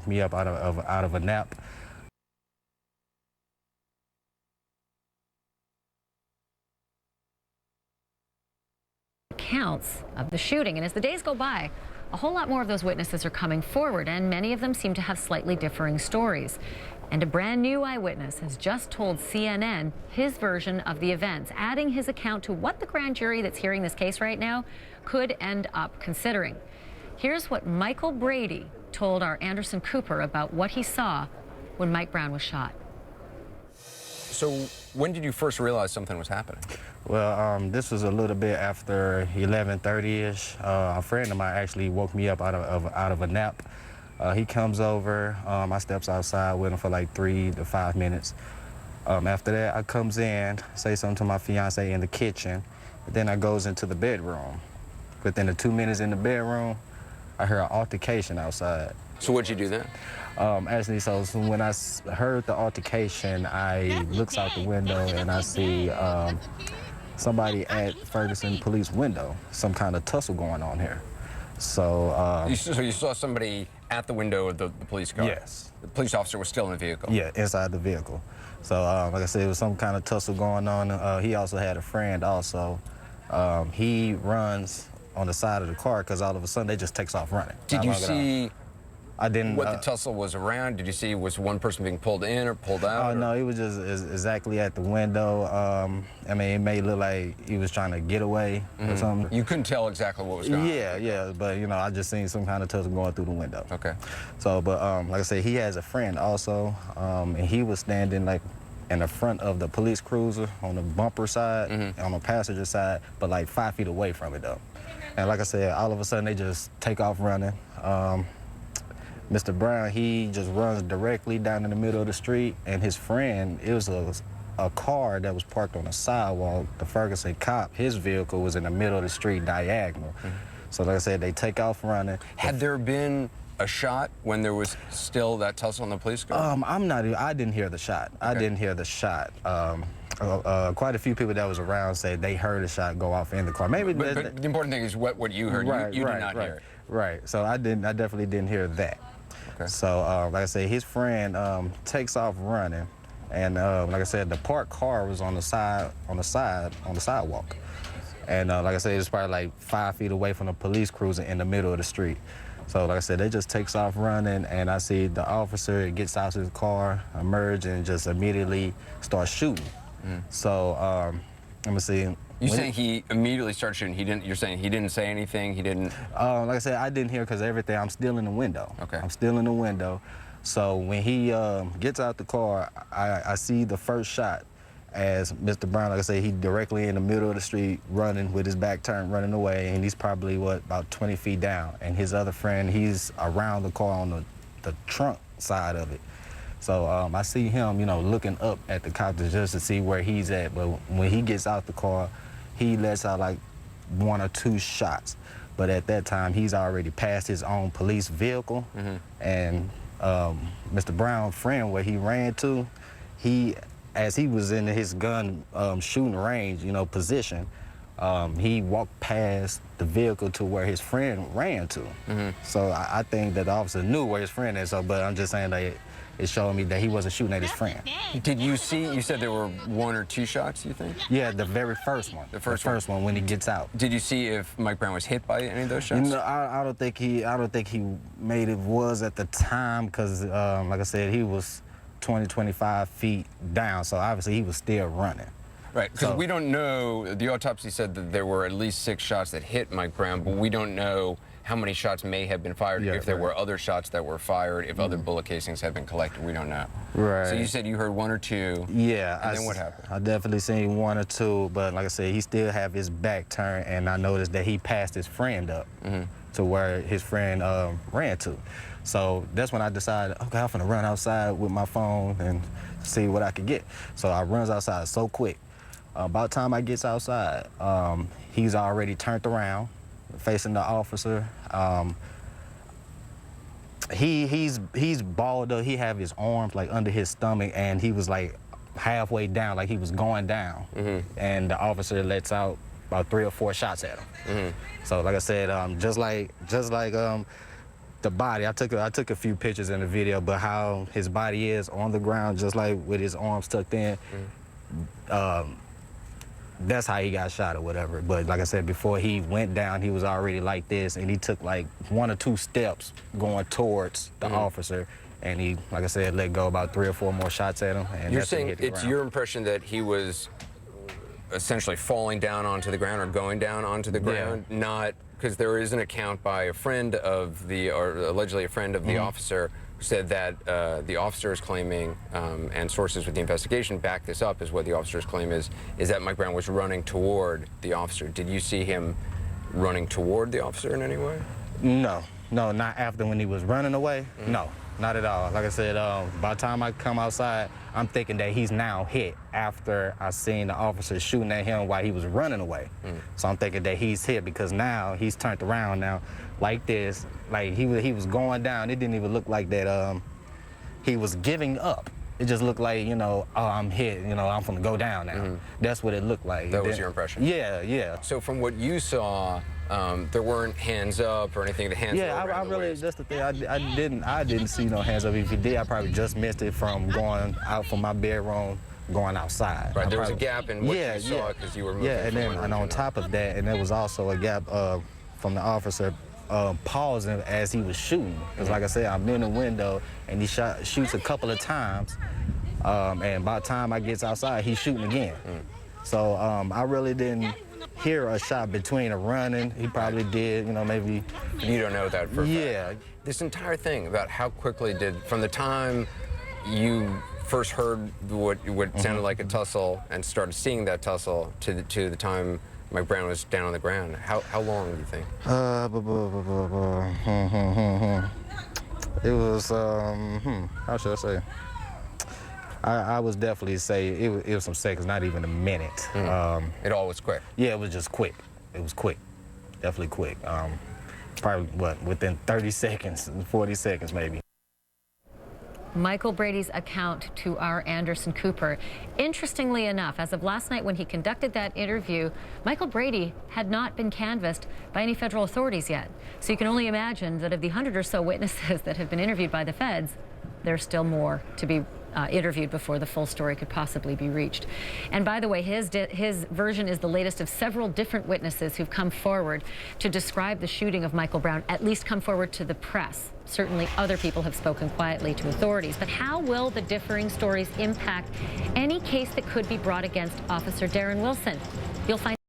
woke me up out of a nap. Counts of the shooting, and as the days go by, a whole lot more of those witnesses are coming forward, and many of them seem to have slightly differing stories. And a brand new eyewitness has just told CNN his version of the events, adding his account to what the grand jury that's hearing this case right now could end up considering. Here's what Michael Brady told our Anderson Cooper about what he saw when Mike Brown was shot. So when did you first realize something was happening? Well, this was a little bit after 11:30-ish. A friend of mine actually woke me up out of a nap. He comes over. I steps outside with him for like 3 to 5 minutes. After that, I comes in, say something to my fiance in the kitchen. Then I goes into the bedroom. Within the 2 minutes in the bedroom, I heard an altercation outside. So what'd you do then? Actually, so when I heard the altercation, I looks out the window and I see somebody at Ferguson police window, some kind of tussle going on here. So, So you saw somebody at the window of the police car? Yes. The police officer was still in the vehicle? Yeah, inside the vehicle. So, like I said, it was some kind of tussle going on. He also had a friend also. He runs on the side of the car because all of a sudden they just takes off running. Did you see I didn't. What the tussle was around? Did you see was one person being pulled in or pulled out? Oh, no, he was just exactly at the window. I mean, it may look like he was trying to get away or something. You couldn't tell exactly what was going on? Yeah, but, you know, I just seen some kind of tussle going through the window. Okay. So, but like I said, he has a friend also, and he was standing, like, in the front of the police cruiser on the bumper side, on the passenger side, but, like, 5 feet away from it, though. And like I said, all of a sudden, they just take off running. Mr. Brown, he just runs directly down in the middle of the street, and his friend, it was a car that was parked on the sidewalk. The Ferguson cop, his vehicle was in the middle of the street, diagonal. So like I said, they take off running. Had there been a shot when there was still that tussle in the police car? I didn't hear the shot. Okay. I didn't hear the shot. Quite a few people that was around said they heard a shot go off in the car. Maybe. But the important thing is what you heard. Right, you did not hear it. Right. So I definitely didn't hear that. Okay. So like I said, his friend takes off running, and like I said, the parked car was on the sidewalk, and like I said, it was probably like 5 feet away from the police cruiser in the middle of the street. So like I said, they just takes off running, and I see the officer gets out of his car, emerge, and just immediately starts shooting. So let me see. You saying he immediately started shooting? He didn't. You're saying he didn't say anything. He didn't. Like I said, I didn't hear because everything. I'm still in the window. Okay. I'm still in the window. So when he gets out the car, I see the first shot as Mr. Brown. Like I said, he directly in the middle of the street, running with his back turned, running away, and he's probably about 20 feet down. And his other friend, he's around the car on the trunk side of it. So I see him, you know, looking up at the cops just to see where he's at. But when he gets out the car, he lets out like 1 or 2 shots. But at that time, he's already passed his own police vehicle. And Mr. Brown's friend, where he ran to, as he was in his gun shooting range, you know, position, he walked past the vehicle to where his friend ran to. So I think that the officer knew where his friend is. So, but I'm just saying that it's showing me that he wasn't shooting at his friend. Did you see? You said there were 1 or 2 shots. You think? Yeah, the very first one. The first one when he gets out. Did you see if Mike Brown was hit by any of those shots? You know, I don't think he made it was at the time because, like I said, he was 25 feet down. So obviously he was still running. Right, because we don't know. The autopsy said that there were at least 6 shots that hit Mike Brown, but we don't know how many shots may have been fired, if there were other shots that were fired, if other bullet casings had been collected. We don't know. Right. So you said you heard 1 or 2. Yeah. And then what happened? I definitely seen 1 or 2, but like I said, he still have his back turned, and I noticed that he passed his friend up to where his friend ran to. So that's when I decided, okay, I'm gonna run outside with my phone and see what I could get. So I runs outside so quick. About the time I gets outside, he's already turned around, facing the officer. He's balled up. He have his arms like under his stomach, and he was like halfway down, like he was going down. And the officer lets out about 3 or 4 shots at him. So like I said, just like the the body, I took a few pictures in the video, but how his body is on the ground, just like with his arms tucked in, that's how he got shot or whatever. But like I said, before he went down, he was already like this, and he took like 1 or 2 steps going towards the officer, and he, like I said, let go about 3 or 4 more shots at him. And You're that's when he saying hit the it's ground. your impression that he was essentially falling down onto the ground or going down onto the ground, not because there is an account by a friend of the, or allegedly a friend of the officer, who said that the officer is claiming, and sources with the investigation back this up, is what the officer's claim is that Mike Brown was running toward the officer. Did you see him running toward the officer in any way? No, not after when he was running away. No, not at all. Like I said, by the time I come outside, I'm thinking that he's now hit after I seen the officer shooting at him while he was running away. So I'm thinking that he's hit because now he's turned around now like this, like he was going down. It didn't even look like that he was giving up. It just looked like, you know, oh, I'm hit, you know, I'm gonna go down now. That's what it looked like. That was your impression? Yeah, yeah. So from what you saw, there weren't hands up or anything. The hands were around the waist. That's the thing. I didn't see no hands up. If he did, I probably just missed it from going out from my bedroom, going outside. Right, there was a gap in what you saw because you were moving. Yeah, and from then one and room on to top of that, and there was also a gap from the officer pausing as he was shooting. Because like I said, I'm in the window, and he shoots a couple of times, and by the time I gets outside, he's shooting again. So I really didn't hear a shot between a running. He probably did, you know, maybe. You don't know that for a fact. Yeah. This entire thing about how quickly from the time you first heard what sounded like a tussle and started seeing that tussle to the time Mike Brown was down on the ground, how long do you think? It was, how should I say? I was definitely say it was some seconds, not even a minute. It all was quick. Yeah, it was just quick. It was quick, definitely quick. Probably within 30 seconds, 40 seconds maybe. Michael Brady's account to our Anderson Cooper. Interestingly enough, as of last night when he conducted that interview, Michael Brady had not been canvassed by any federal authorities yet. So you can only imagine that of the 100 or so witnesses that have been interviewed by the feds, there's still more to be interviewed before the full story could possibly be reached. And by the way, his version is the latest of several different witnesses who've come forward to describe the shooting of Michael Brown, at least come forward to the press. Certainly other people have spoken quietly to authorities. But how will the differing stories impact any case that could be brought against Officer Darren Wilson? You'll find